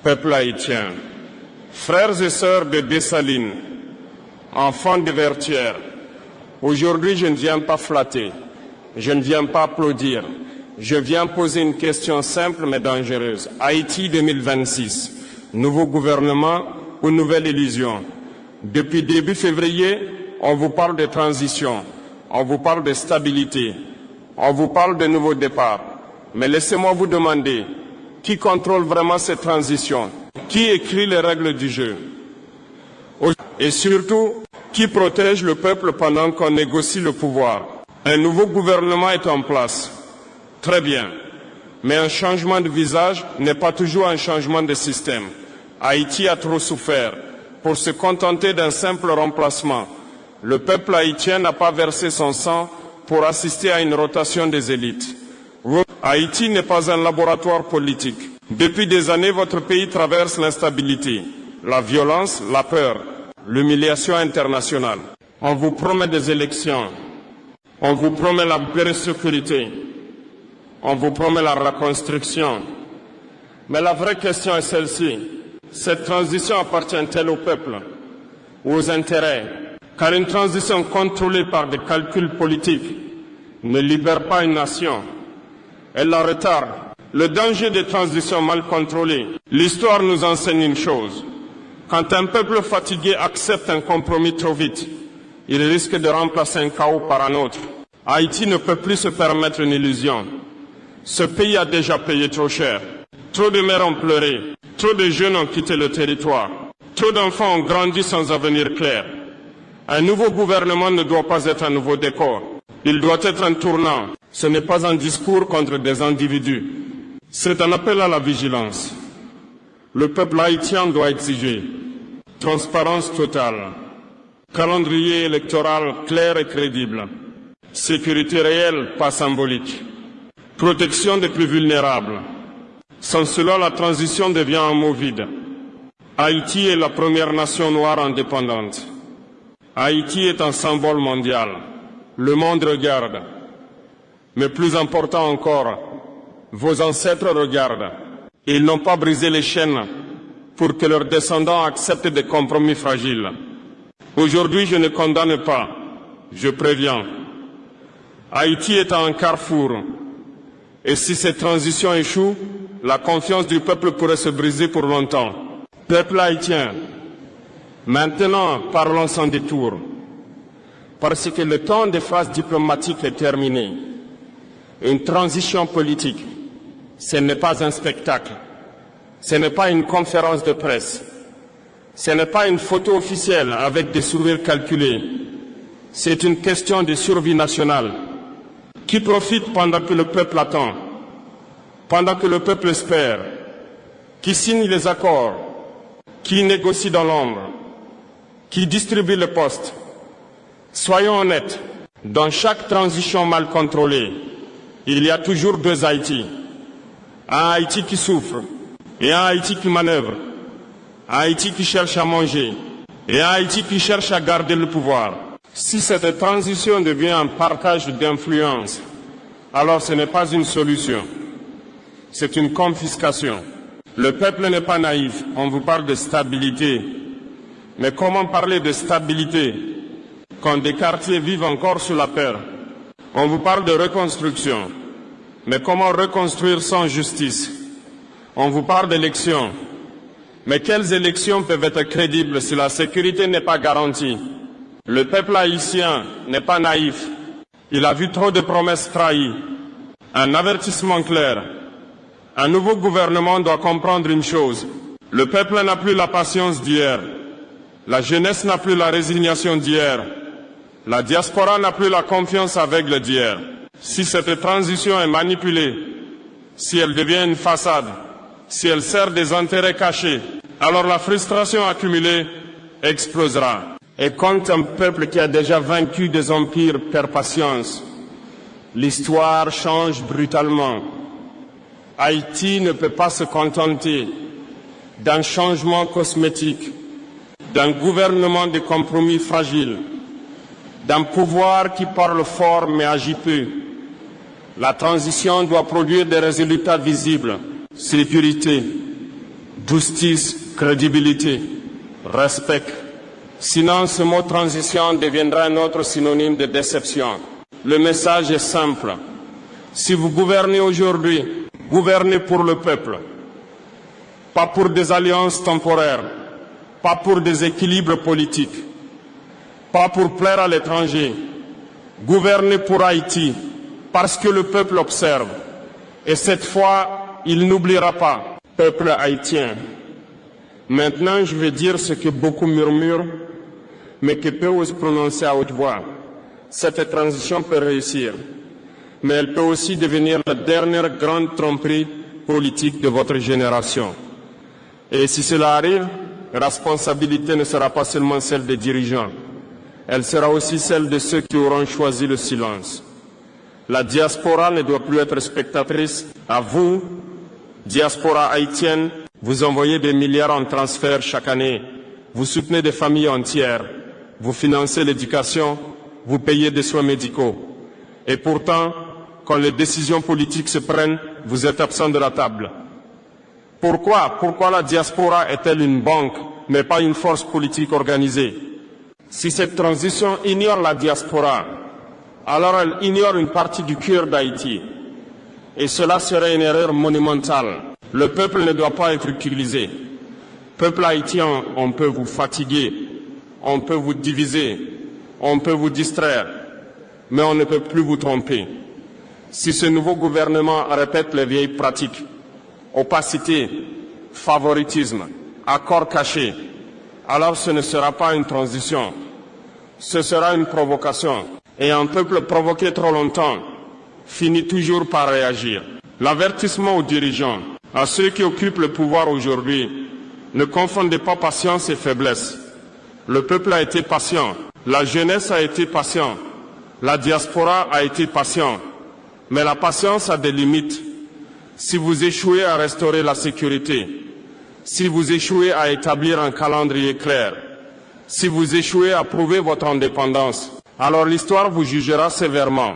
peuple haïtien, frères et sœurs de Dessalines, enfants de Vertières, aujourd'hui je ne viens pas flatter, je ne viens pas applaudir, je viens poser une question simple mais dangereuse. Haïti 2026, nouveau gouvernement ou nouvelle illusion? Depuis début février, on vous parle de transition, on vous parle de stabilité, on vous parle de nouveau départ. Mais laissez-moi vous demander, qui contrôle vraiment cette transition? Qui écrit les règles du jeu? Et surtout, qui protège le peuple pendant qu'on négocie le pouvoir? Un nouveau gouvernement est en place. Très bien. Mais un changement de visage n'est pas toujours un changement de système. Haïti a trop souffert. Pour se contenter d'un simple remplacement, le peuple haïtien n'a pas versé son sang pour assister à une rotation des élites. Haïti n'est pas un laboratoire politique. Depuis des années, votre pays traverse l'instabilité, la violence, la peur, l'humiliation internationale. On vous promet des élections, on vous promet la pleine sécurité, on vous promet la reconstruction. Mais la vraie question est celle-ci. Cette transition appartient-elle au peuple ou aux intérêts? Car une transition contrôlée par des calculs politiques ne libère pas une nation. Elle la retarde. Le danger des transitions mal contrôlées. L'histoire nous enseigne une chose. Quand un peuple fatigué accepte un compromis trop vite, il risque de remplacer un chaos par un autre. Haïti ne peut plus se permettre une illusion. Ce pays a déjà payé trop cher. Trop de mères ont pleuré. Trop de jeunes ont quitté le territoire. Trop d'enfants ont grandi sans avenir clair. Un nouveau gouvernement ne doit pas être un nouveau décor. Il doit être un tournant. Ce n'est pas un discours contre des individus. C'est un appel à la vigilance. Le peuple haïtien doit exiger transparence totale, calendrier électoral clair et crédible, sécurité réelle, pas symbolique, protection des plus vulnérables. Sans cela, la transition devient un mot vide. Haïti est la première nation noire indépendante. Haïti est un symbole mondial. Le monde regarde. Mais plus important encore, vos ancêtres regardent. Ils n'ont pas brisé les chaînes pour que leurs descendants acceptent des compromis fragiles. Aujourd'hui, je ne condamne pas, je préviens. Haïti est à un carrefour. Et si cette transition échoue, la confiance du peuple pourrait se briser pour longtemps. Peuple haïtien, maintenant parlons sans détour. Parce que le temps des phrases diplomatiques est terminé. Une transition politique, ce n'est pas un spectacle. Ce n'est pas une conférence de presse. Ce n'est pas une photo officielle avec des sourires calculés. C'est une question de survie nationale. Qui profite pendant que le peuple attend, pendant que le peuple espère, qui signe les accords, qui négocie dans l'ombre, qui distribue le poste. Soyons honnêtes, dans chaque transition mal contrôlée, il y a toujours deux Haïti. Un Haïti qui souffre et un Haïti qui manœuvre. Un Haïti qui cherche à manger et un Haïti qui cherche à garder le pouvoir. Si cette transition devient un partage d'influence, alors ce n'est pas une solution, c'est une confiscation. Le peuple n'est pas naïf, on vous parle de stabilité. Mais comment parler de stabilité quand des quartiers vivent encore sous la peur? On vous parle de reconstruction. Mais comment reconstruire sans justice? On vous parle d'élections. Mais quelles élections peuvent être crédibles si la sécurité n'est pas garantie? Le peuple haïtien n'est pas naïf. Il a vu trop de promesses trahies. Un avertissement clair. Un nouveau gouvernement doit comprendre une chose. Le peuple n'a plus la patience d'hier. La jeunesse n'a plus la résignation d'hier. La diaspora n'a plus la confiance aveugle d'hier. Si cette transition est manipulée, si elle devient une façade, si elle sert des intérêts cachés, alors la frustration accumulée explosera. Et quand un peuple qui a déjà vaincu des empires perd patience, l'histoire change brutalement. Haïti ne peut pas se contenter d'un changement cosmétique, d'un gouvernement de compromis fragile, d'un pouvoir qui parle fort mais agit peu. La transition doit produire des résultats visibles, sécurité, justice, crédibilité, respect. Sinon, ce mot transition deviendra un autre synonyme de déception. Le message est simple. Si vous gouvernez aujourd'hui, gouvernez pour le peuple. Pas pour des alliances temporaires, pas pour des équilibres politiques, pas pour plaire à l'étranger. Gouvernez pour Haïti, parce que le peuple observe. Et cette fois, il n'oubliera pas. Peuple haïtien. Maintenant, je vais dire ce que beaucoup murmurent, mais que peu osent prononcer à haute voix. Cette transition peut réussir, mais elle peut aussi devenir la dernière grande tromperie politique de votre génération. Et si cela arrive, la responsabilité ne sera pas seulement celle des dirigeants, elle sera aussi celle de ceux qui auront choisi le silence. La diaspora ne doit plus être spectatrice. À vous, diaspora haïtienne, vous envoyez des milliards en transfert chaque année, vous soutenez des familles entières, vous financez l'éducation, vous payez des soins médicaux. Et pourtant, quand les décisions politiques se prennent, vous êtes absent de la table. Pourquoi la diaspora est-elle une banque, mais pas une force politique organisée? Si cette transition ignore la diaspora, alors elle ignore une partie du cœur d'Haïti. Et cela serait une erreur monumentale. Le peuple ne doit pas être utilisé. Peuple haïtien, on peut vous fatiguer, on peut vous diviser, on peut vous distraire, mais on ne peut plus vous tromper. Si ce nouveau gouvernement répète les vieilles pratiques, opacité, favoritisme, accords cachés, alors ce ne sera pas une transition, ce sera une provocation. Et un peuple provoqué trop longtemps finit toujours par réagir. L'avertissement aux dirigeants, à ceux qui occupent le pouvoir aujourd'hui, ne confondez pas patience et faiblesse. Le peuple a été patient, la jeunesse a été patiente, la diaspora a été patiente, mais la patience a des limites. Si vous échouez à restaurer la sécurité, si vous échouez à établir un calendrier clair, si vous échouez à prouver votre indépendance, alors l'histoire vous jugera sévèrement.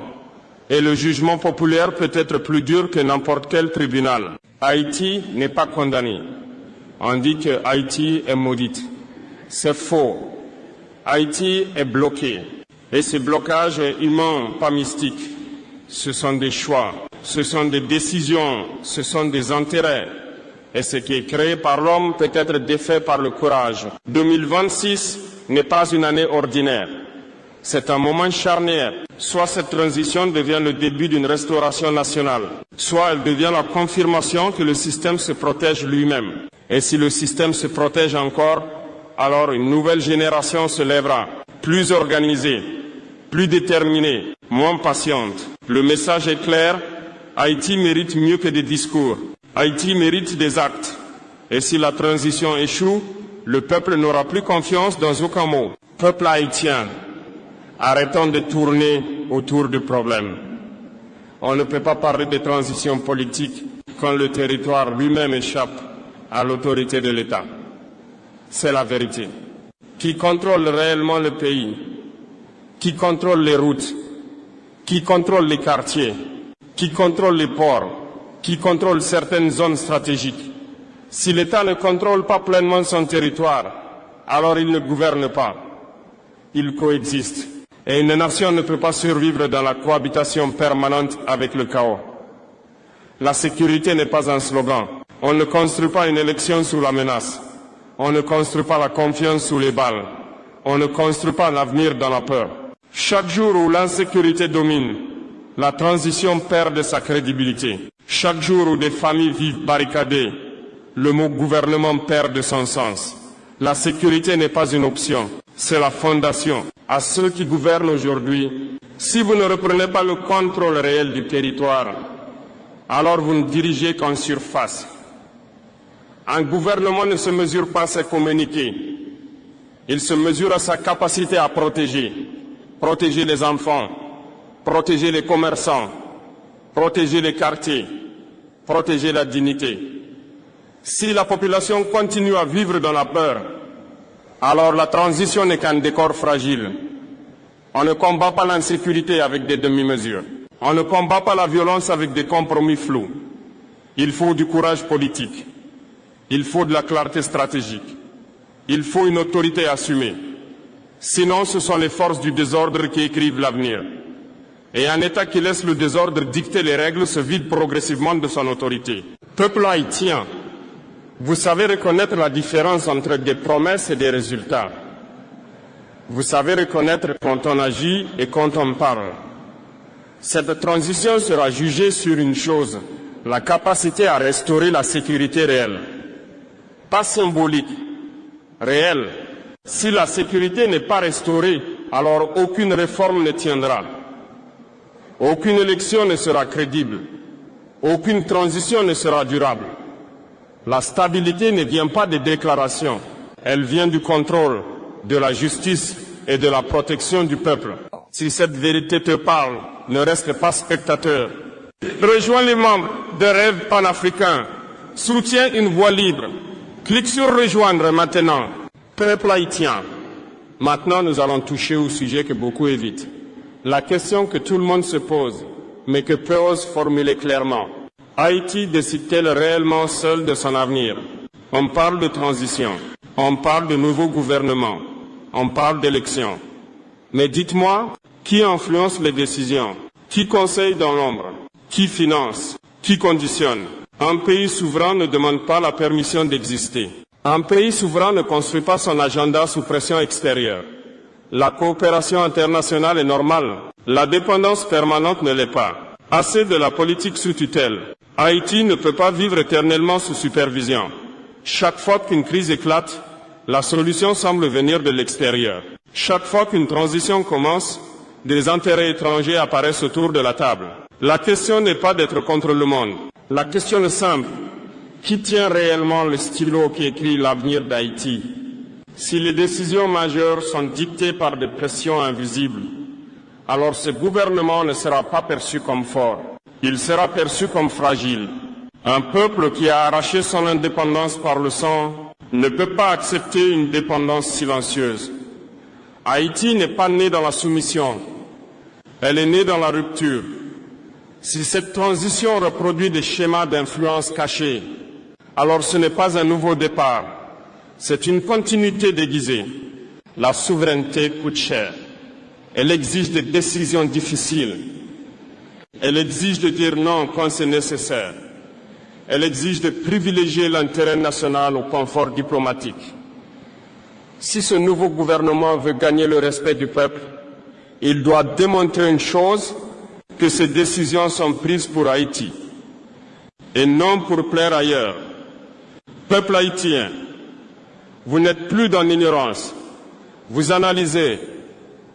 Et le jugement populaire peut être plus dur que n'importe quel tribunal. Haïti n'est pas condamné. On dit que Haïti est maudite. C'est faux. Haïti est bloqué. Et ce blocage est humain, pas mystique. Ce sont des choix, ce sont des décisions, ce sont des intérêts. Et ce qui est créé par l'homme peut être défait par le courage. 2026 n'est pas une année ordinaire. C'est un moment charnière. Soit cette transition devient le début d'une restauration nationale, soit elle devient la confirmation que le système se protège lui-même. Et si le système se protège encore, alors une nouvelle génération se lèvera, plus organisée, plus déterminée, moins patiente. Le message est clair, Haïti mérite mieux que des discours. Haïti mérite des actes. Et si la transition échoue, le peuple n'aura plus confiance dans aucun mot. Peuple haïtien, arrêtons de tourner autour du problème. On ne peut pas parler de transition politique quand le territoire lui-même échappe à l'autorité de l'État. C'est la vérité. Qui contrôle réellement le pays? Qui contrôle les routes? Qui contrôle les quartiers? Qui contrôle les ports? Qui contrôle certaines zones stratégiques? Si l'État ne contrôle pas pleinement son territoire, alors il ne gouverne pas. Il coexiste. Et une nation ne peut pas survivre dans la cohabitation permanente avec le chaos. La sécurité n'est pas un slogan. On ne construit pas une élection sous la menace. On ne construit pas la confiance sous les balles. On ne construit pas l'avenir dans la peur. Chaque jour où l'insécurité domine, la transition perd de sa crédibilité. Chaque jour où des familles vivent barricadées, le mot gouvernement perd de son sens. La sécurité n'est pas une option, c'est la fondation. À ceux qui gouvernent aujourd'hui, si vous ne reprenez pas le contrôle réel du territoire, alors vous ne dirigez qu'en surface. Un gouvernement ne se mesure pas à ses communiqués. Il se mesure à sa capacité à protéger. Protéger les enfants, protéger les commerçants, protéger les quartiers, protéger la dignité. Si la population continue à vivre dans la peur, alors la transition n'est qu'un décor fragile. On ne combat pas l'insécurité avec des demi-mesures. On ne combat pas la violence avec des compromis flous. Il faut du courage politique. Il faut de la clarté stratégique. Il faut une autorité assumée. Sinon, ce sont les forces du désordre qui écrivent l'avenir. Et un État qui laisse le désordre dicter les règles se vide progressivement de son autorité. Peuple haïtien, vous savez reconnaître la différence entre des promesses et des résultats. Vous savez reconnaître quand on agit et quand on parle. Cette transition sera jugée sur une chose, la capacité à restaurer la sécurité réelle. Pas symbolique, réelle. Si la sécurité n'est pas restaurée, alors aucune réforme ne tiendra. Aucune élection ne sera crédible. Aucune transition ne sera durable. La stabilité ne vient pas des déclarations. Elle vient du contrôle, de la justice et de la protection du peuple. Si cette vérité te parle, ne reste pas spectateur. Rejoins les membres de Rêve panafricain. Soutiens une voie libre. Clique sur rejoindre maintenant. Peuple haïtien. Maintenant, nous allons toucher au sujet que beaucoup évitent. La question que tout le monde se pose, mais que peu osent formuler clairement. Haïti décide-t-elle réellement seule de son avenir? On parle de transition. On parle de nouveau gouvernement. On parle d'élection. Mais dites-moi, qui influence les décisions? Qui conseille dans l'ombre? Qui finance? Qui conditionne? Un pays souverain ne demande pas la permission d'exister. Un pays souverain ne construit pas son agenda sous pression extérieure. La coopération internationale est normale. La dépendance permanente ne l'est pas. Assez de la politique sous tutelle. Haïti ne peut pas vivre éternellement sous supervision. Chaque fois qu'une crise éclate, la solution semble venir de l'extérieur. Chaque fois qu'une transition commence, des intérêts étrangers apparaissent autour de la table. La question n'est pas d'être contre le monde. La question est simple. Qui tient réellement le stylo qui écrit l'avenir d'Haïti? Si les décisions majeures sont dictées par des pressions invisibles, alors ce gouvernement ne sera pas perçu comme fort. Il sera perçu comme fragile. Un peuple qui a arraché son indépendance par le sang ne peut pas accepter une dépendance silencieuse. Haïti n'est pas née dans la soumission. Elle est née dans la rupture. Si cette transition reproduit des schémas d'influence cachés, alors ce n'est pas un nouveau départ. C'est une continuité déguisée. La souveraineté coûte cher. Elle exige des décisions difficiles. Elle exige de dire non quand c'est nécessaire. Elle exige de privilégier l'intérêt national au confort diplomatique. Si ce nouveau gouvernement veut gagner le respect du peuple, il doit démontrer une chose, que ces décisions sont prises pour Haïti et non pour plaire ailleurs. Peuple haïtien, vous n'êtes plus dans l'ignorance. Vous analysez,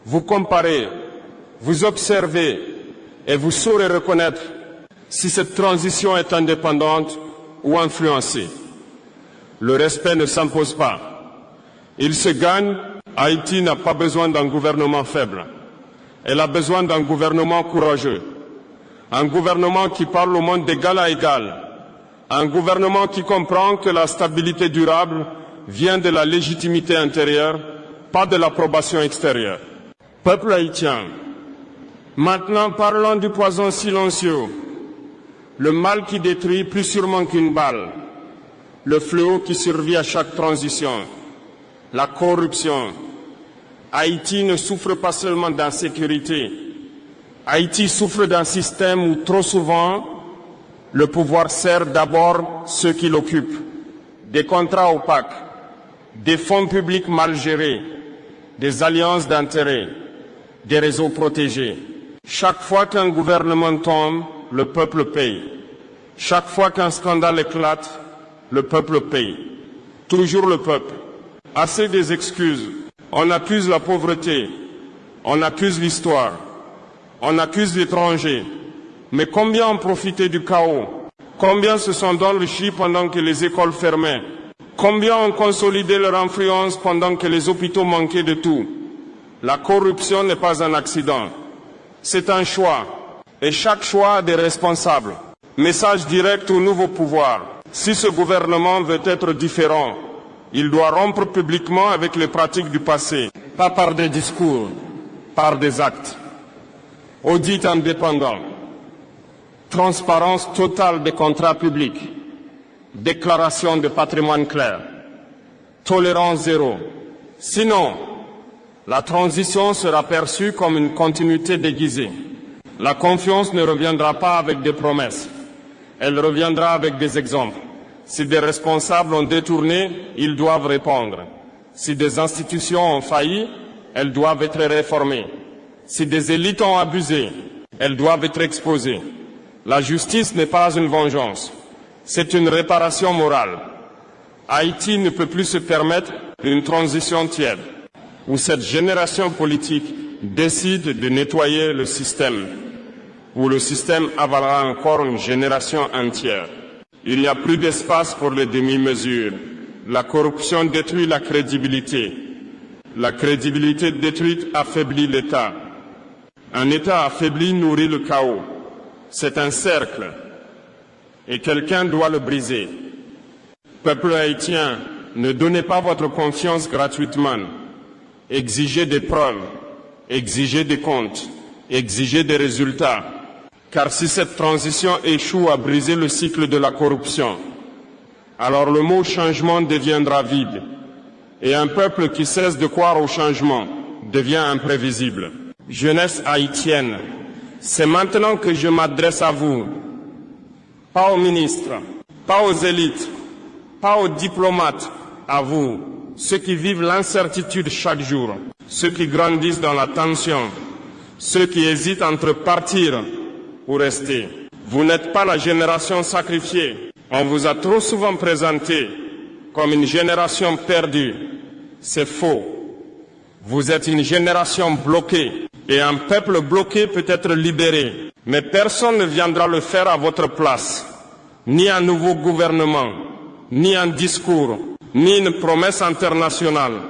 vous comparez, vous observez et vous saurez reconnaître si cette transition est indépendante ou influencée. Le respect ne s'impose pas. Il se gagne. Haïti n'a pas besoin d'un gouvernement faible. Elle a besoin d'un gouvernement courageux. Un gouvernement qui parle au monde d'égal à égal. Un gouvernement qui comprend que la stabilité durable vient de la légitimité intérieure, pas de l'approbation extérieure. Peuple haïtien, maintenant parlons du poison silencieux, le mal qui détruit plus sûrement qu'une balle, le fléau qui survit à chaque transition, la corruption. Haïti ne souffre pas seulement d'insécurité. Haïti souffre d'un système où trop souvent, le pouvoir sert d'abord ceux qui l'occupent. Des contrats opaques, des fonds publics mal gérés, des alliances d'intérêts, des réseaux protégés. Chaque fois qu'un gouvernement tombe, le peuple paye. Chaque fois qu'un scandale éclate, le peuple paye. Toujours le peuple. Assez des excuses. On accuse la pauvreté, on accuse l'histoire, on accuse l'étranger. Mais combien ont profité du chaos? Combien se sont enrichis pendant que les écoles fermaient? Combien ont consolidé leur influence pendant que les hôpitaux manquaient de tout? La corruption n'est pas un accident. C'est un choix. Et chaque choix a des responsables. Message direct au nouveau pouvoir. Si ce gouvernement veut être différent, il doit rompre publiquement avec les pratiques du passé, pas par des discours, par des actes. Audit indépendant, transparence totale des contrats publics, déclaration de patrimoine clair, tolérance zéro. Sinon, la transition sera perçue comme une continuité déguisée. La confiance ne reviendra pas avec des promesses, elle reviendra avec des exemples. Si des responsables ont détourné, ils doivent répondre. Si des institutions ont failli, elles doivent être réformées. Si des élites ont abusé, elles doivent être exposées. La justice n'est pas une vengeance, c'est une réparation morale. Haïti ne peut plus se permettre une transition tiède, où cette génération politique décide de nettoyer le système, où le système avalera encore une génération entière. Il n'y a plus d'espace pour les demi-mesures. La corruption détruit la crédibilité. La crédibilité détruite affaiblit l'État. Un État affaibli nourrit le chaos. C'est un cercle et quelqu'un doit le briser. Peuple haïtien, ne donnez pas votre confiance gratuitement. Exigez des preuves, exigez des comptes, exigez des résultats. Car si cette transition échoue à briser le cycle de la corruption, alors le mot changement deviendra vide. Et un peuple qui cesse de croire au changement devient imprévisible. Jeunesse haïtienne, c'est maintenant que je m'adresse à vous, pas aux ministres, pas aux élites, pas aux diplomates, à vous, ceux qui vivent l'incertitude chaque jour, ceux qui grandissent dans la tension, ceux qui hésitent entre partir ou rester. Vous n'êtes pas la génération sacrifiée. On vous a trop souvent présenté comme une génération perdue. C'est faux. Vous êtes une génération bloquée. Et un peuple bloqué peut être libéré. Mais personne ne viendra le faire à votre place. Ni un nouveau gouvernement, ni un discours, ni une promesse internationale.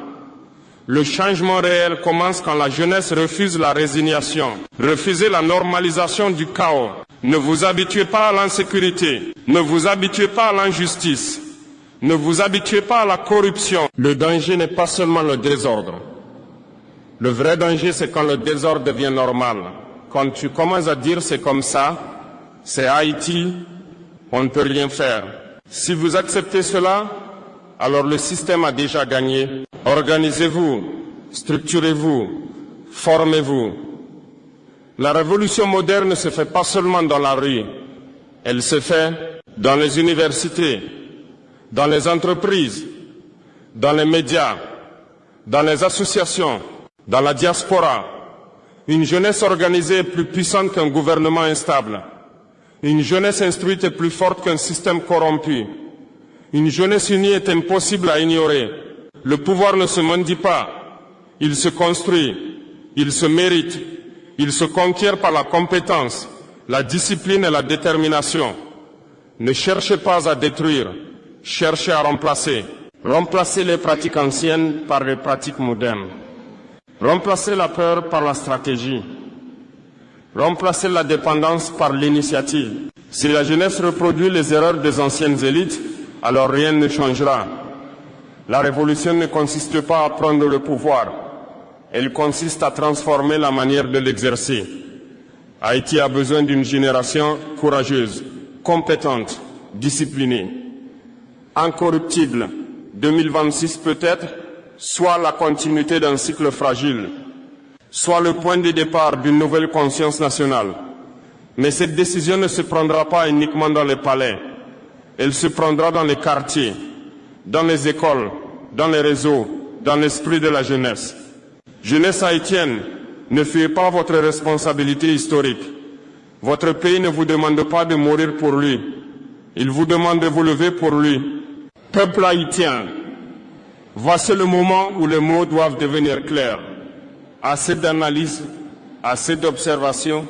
Le changement réel commence quand la jeunesse refuse la résignation. Refusez la normalisation du chaos. Ne vous habituez pas à l'insécurité. Ne vous habituez pas à l'injustice. Ne vous habituez pas à la corruption. Le danger n'est pas seulement le désordre. Le vrai danger, c'est quand le désordre devient normal. Quand tu commences à dire c'est comme ça, c'est Haïti, on ne peut rien faire. Si vous acceptez cela, alors le système a déjà gagné. Organisez-vous, structurez-vous, formez-vous. La révolution moderne ne se fait pas seulement dans la rue, elle se fait dans les universités, dans les entreprises, dans les médias, dans les associations, dans la diaspora. Une jeunesse organisée est plus puissante qu'un gouvernement instable. Une jeunesse instruite est plus forte qu'un système corrompu. Une jeunesse unie est impossible à ignorer. Le pouvoir ne se mendie pas, il se construit, il se mérite, il se conquiert par la compétence, la discipline et la détermination. Ne cherchez pas à détruire, cherchez à remplacer. Remplacez les pratiques anciennes par les pratiques modernes. Remplacez la peur par la stratégie. Remplacez la dépendance par l'initiative. Si la jeunesse reproduit les erreurs des anciennes élites, alors rien ne changera. La révolution ne consiste pas à prendre le pouvoir, elle consiste à transformer la manière de l'exercer. Haïti a besoin d'une génération courageuse, compétente, disciplinée, incorruptible. 2026 peut-être, soit la continuité d'un cycle fragile, soit le point de départ d'une nouvelle conscience nationale. Mais cette décision ne se prendra pas uniquement dans les palais, elle se prendra dans les quartiers, dans les écoles, dans les réseaux, dans l'esprit de la jeunesse. Jeunesse haïtienne, ne fuyez pas votre responsabilité historique. Votre pays ne vous demande pas de mourir pour lui, il vous demande de vous lever pour lui. Peuple haïtien, voici le moment où les mots doivent devenir clairs. Assez d'analyse, assez d'observation,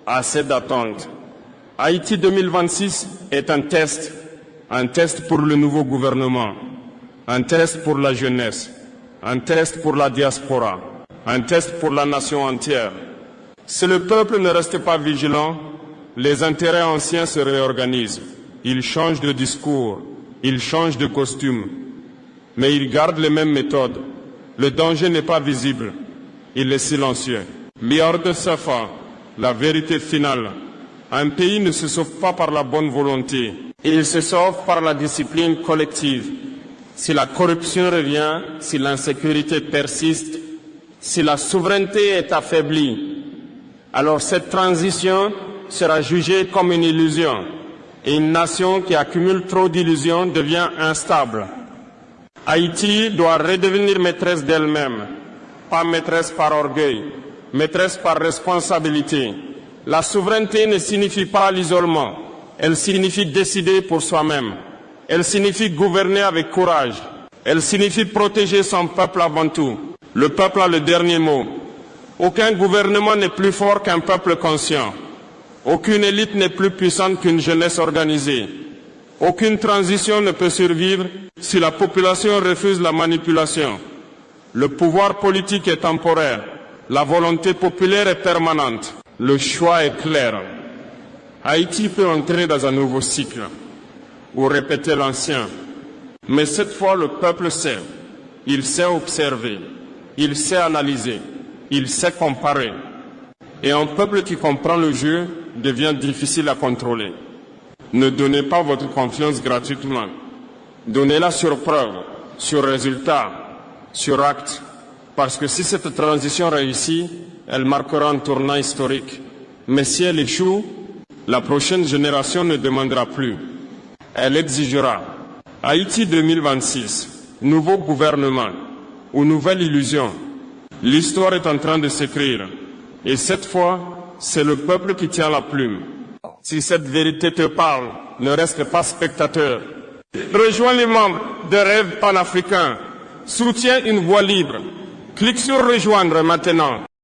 assez d'attente. Haïti 2026 est un test pour le nouveau gouvernement, un test pour la jeunesse, un test pour la diaspora, un test pour la nation entière. Si le peuple ne reste pas vigilant, les intérêts anciens se réorganisent. Ils changent de discours, ils changent de costume, mais ils gardent les mêmes méthodes. Le danger n'est pas visible, il est silencieux. Liard Safa, la vérité finale. Un pays ne se sauve pas par la bonne volonté, Et il se sauve par la discipline collective. Si la corruption revient, si l'insécurité persiste, si la souveraineté est affaiblie, alors cette transition sera jugée comme une illusion. Et une nation qui accumule trop d'illusions devient instable. Haïti doit redevenir maîtresse d'elle-même, pas maîtresse par orgueil, maîtresse par responsabilité. La souveraineté ne signifie pas l'isolement, elle signifie décider pour soi-même. Elle signifie gouverner avec courage. Elle signifie protéger son peuple avant tout. Le peuple a le dernier mot. Aucun gouvernement n'est plus fort qu'un peuple conscient. Aucune élite n'est plus puissante qu'une jeunesse organisée. Aucune transition ne peut survivre si la population refuse la manipulation. Le pouvoir politique est temporaire. La volonté populaire est permanente. Le choix est clair. Haïti peut entrer dans un nouveau cycle ou répéter l'ancien. Mais cette fois, le peuple sait. Il sait observer. Il sait analyser. Il sait comparer. Et un peuple qui comprend le jeu devient difficile à contrôler. Ne donnez pas votre confiance gratuitement. Donnez-la sur preuve, sur résultat, sur acte. Parce que si cette transition réussit, elle marquera un tournant historique. Mais si elle échoue, la prochaine génération ne demandera plus. Elle exigera. Haïti 2026, nouveau gouvernement ou nouvelle illusion. L'histoire est en train de s'écrire. Et cette fois, c'est le peuple qui tient la plume. Si cette vérité te parle, ne reste pas spectateur. Rejoins les membres de Rêve panafricain. Soutiens une voix libre. Clique sur rejoindre maintenant.